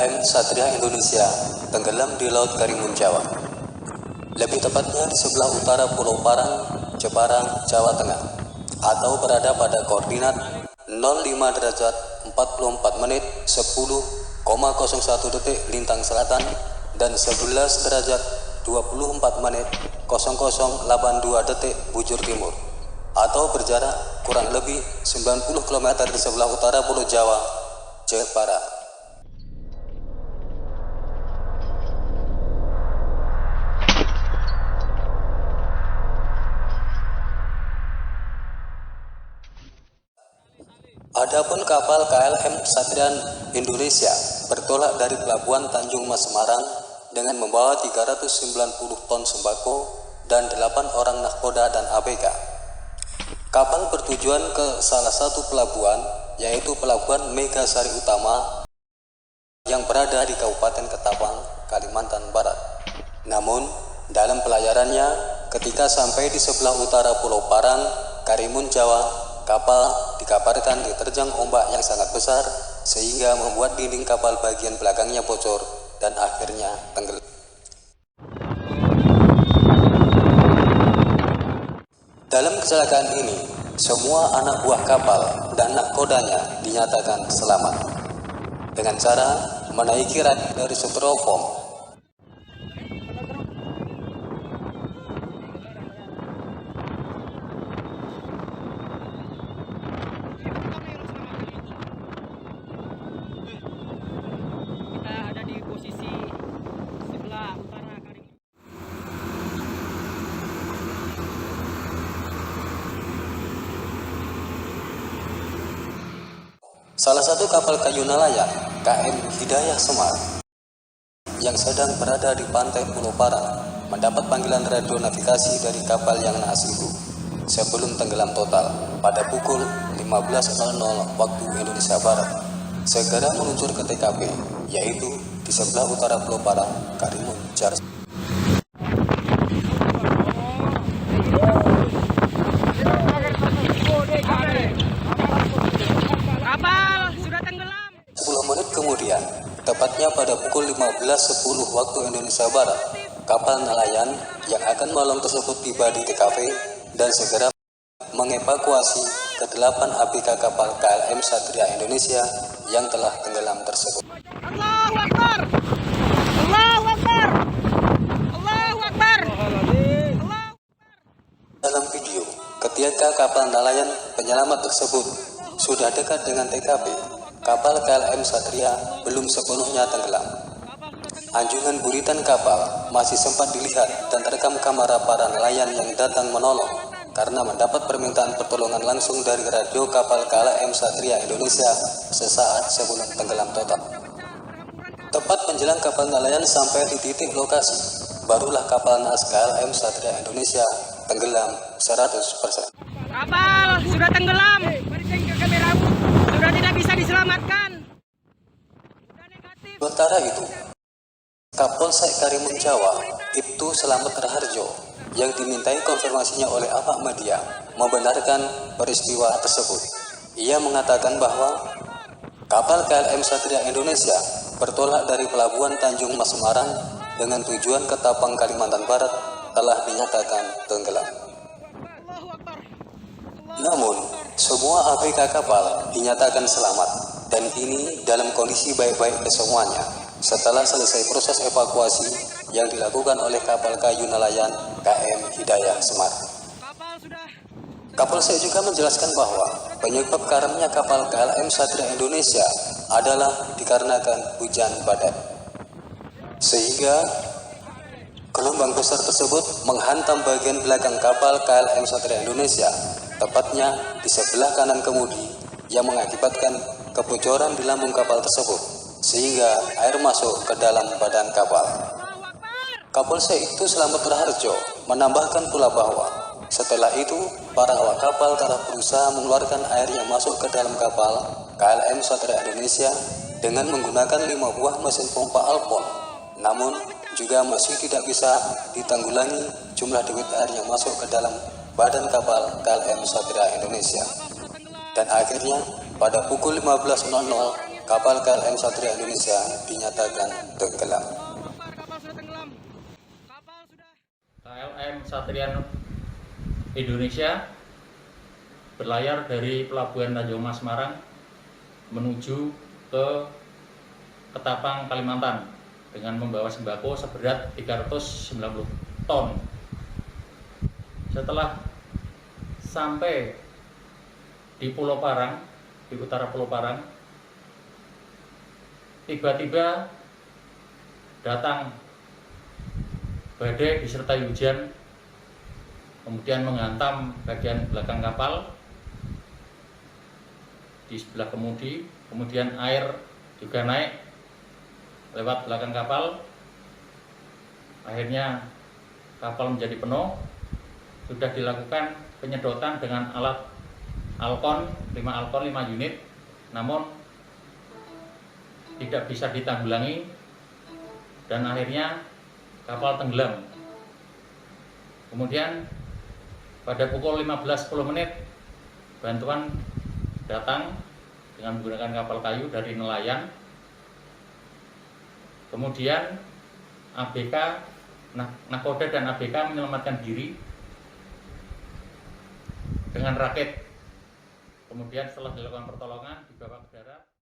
KM Satria Indonesia tenggelam di Laut Karimun Jawa. Lebih tepatnya di sebelah utara Pulau Parang, Jepara, Jawa Tengah, atau berada pada koordinat 05 derajat 44 menit 10,01 detik lintang selatan dan 11 derajat 24 menit 0082 detik bujur timur, atau berjarak kurang lebih 90 km di sebelah utara Pulau Jawa, Jepara. Adapun kapal KLM Satria Indonesia bertolak dari Pelabuhan Tanjung Mas Semarang dengan membawa 390 ton sembako dan 8 orang nahkoda dan ABK. Kapal bertujuan ke salah satu pelabuhan, yaitu Pelabuhan Megasari Utama yang berada di Kabupaten Ketapang, Kalimantan Barat. Namun, dalam pelayarannya, ketika sampai di sebelah utara Pulau Parang, Karimun Jawa, kapal dikabarkan diterjang ombak yang sangat besar sehingga membuat dinding kapal bagian belakangnya bocor dan akhirnya tenggelam. Dalam kecelakaan ini, semua anak buah kapal dan nahkodanya dinyatakan selamat dengan cara menaiki rak dari styrofoam. Salah satu kapal kayu nelayan KM Hidayah Semar yang sedang berada di pantai Pulau Parang mendapat panggilan radio navigasi dari kapal yang naas itu sebelum tenggelam total pada pukul 15.00 waktu Indonesia Barat. Segera meluncur ke TKP, yaitu di sebelah utara Pulau Parang, Karimun Jawa. Kemudian, tepatnya pada pukul 15.10 waktu Indonesia Barat, kapal nelayan yang akan malam tersebut tiba di TKP dan segera mengevakuasi ke-8 ABK kapal KLM Satria Indonesia yang telah tenggelam tersebut. Allahu Akbar! Allahu Akbar! Allahu Akbar! Dalam video, ketika kapal nelayan penyelamat tersebut sudah dekat dengan TKP, kapal KLM Satria belum sepenuhnya tenggelam. Anjungan buritan kapal masih sempat dilihat dan terekam kamera para nelayan yang datang menolong karena mendapat permintaan pertolongan langsung dari radio kapal KLM Satria Indonesia sesaat sebelum tenggelam total. Tepat menjelang kapal nelayan sampai di titik lokasi, barulah kapal naas KLM Satria Indonesia tenggelam 100%. Kapal sudah tenggelam. Sudah tidak bisa diselamatkan. Sudah negatif. Sementara itu, Kapolsek Karimun Jawa, Ibtu Selamat Raharjo, yang dimintai konfirmasinya oleh awak media, membenarkan peristiwa tersebut. Ia mengatakan bahwa kapal KLM Satria Indonesia bertolak dari Pelabuhan Tanjung Mas Semarang dengan tujuan ke Ketapang, Kalimantan Barat telah dinyatakan tenggelam. Namun, semua ABK kapal dinyatakan selamat dan ini dalam kondisi baik-baik kesemuanya setelah selesai proses evakuasi yang dilakukan oleh kapal kayu nelayan KM Hidayah Semar. Kapolsek juga menjelaskan bahwa penyebab karamnya kapal KLM Satria Indonesia adalah dikarenakan hujan badai, sehingga gelombang besar tersebut menghantam bagian belakang kapal KLM Satria Indonesia, tepatnya di sebelah kanan kemudi, yang mengakibatkan kebocoran di lambung kapal tersebut, sehingga air masuk ke dalam badan kapal. Kapolsek itu Selamat Raharjo menambahkan pula bahwa setelah itu para awak kapal telah berusaha mengeluarkan air yang masuk ke dalam kapal KLM Satria Indonesia dengan menggunakan 5 buah mesin pompa Alpon, namun juga masih tidak bisa ditanggulangi jumlah debit air yang masuk ke dalam badan kapal KLM Satria Indonesia. Dan akhirnya pada pukul 15.00 kapal KLM Satria Indonesia dinyatakan tenggelam. Allahu Akbar, kapal sudah tenggelam. Kapal sudah. KLM Satria Indonesia berlayar dari Pelabuhan Tanjung Mas Semarang menuju ke Ketapang, Kalimantan dengan membawa sembako seberat 390 ton. Setelah sampai di Pulau Parang, di utara Pulau Parang, tiba-tiba datang badai disertai hujan, kemudian menghantam bagian belakang kapal di sebelah kemudi, kemudian air juga naik lewat belakang kapal. Akhirnya kapal menjadi penuh. Sudah dilakukan penyedotan dengan alat Alkon 5 unit, namun tidak bisa ditanggulangi dan akhirnya kapal tenggelam. Kemudian pada pukul 15.10 bantuan datang dengan menggunakan kapal kayu dari nelayan. Kemudian ABK, Nakoda dan ABK menyelamatkan diri dengan rakit. Kemudian setelah dilakukan pertolongan dibawa ke darat.